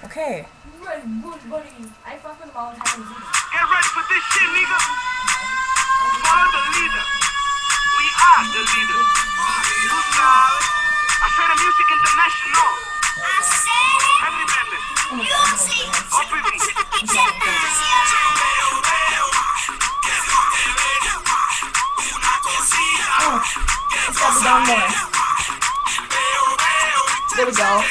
Okay. I fuck with them all the time. Get ready for this shit, nigga. Follow the leader. We are the leader. You sabes. Hacer music international. Henry Mendes. Oh, it's got to be down more. There we go.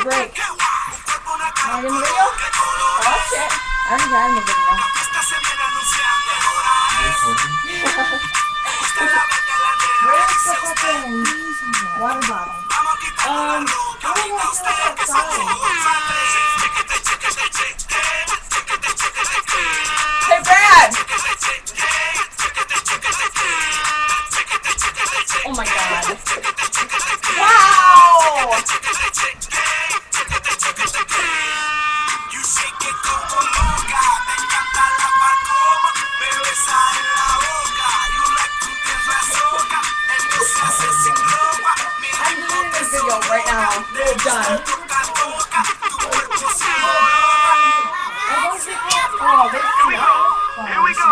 Break. Am I in the video? Oh shit. I already got in the video. Where's the fucking water bottle? I don't know if it's outside. Hey Brad! Oh my god. Wow! I'm doing this video right now. We're done. Here we go.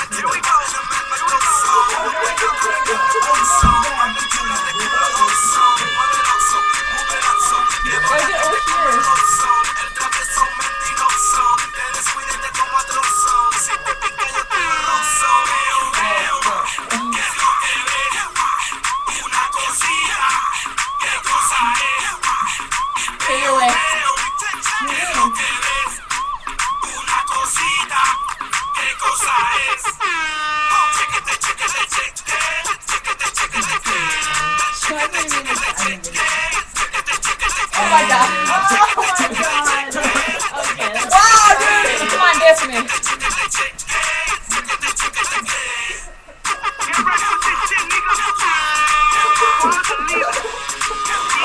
Here we go. Oh my god. Okay. Wow, dude! Come on, dance with me.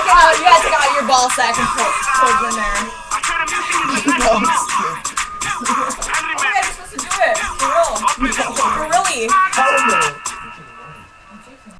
Oh, you guys got your ball sack and put in there.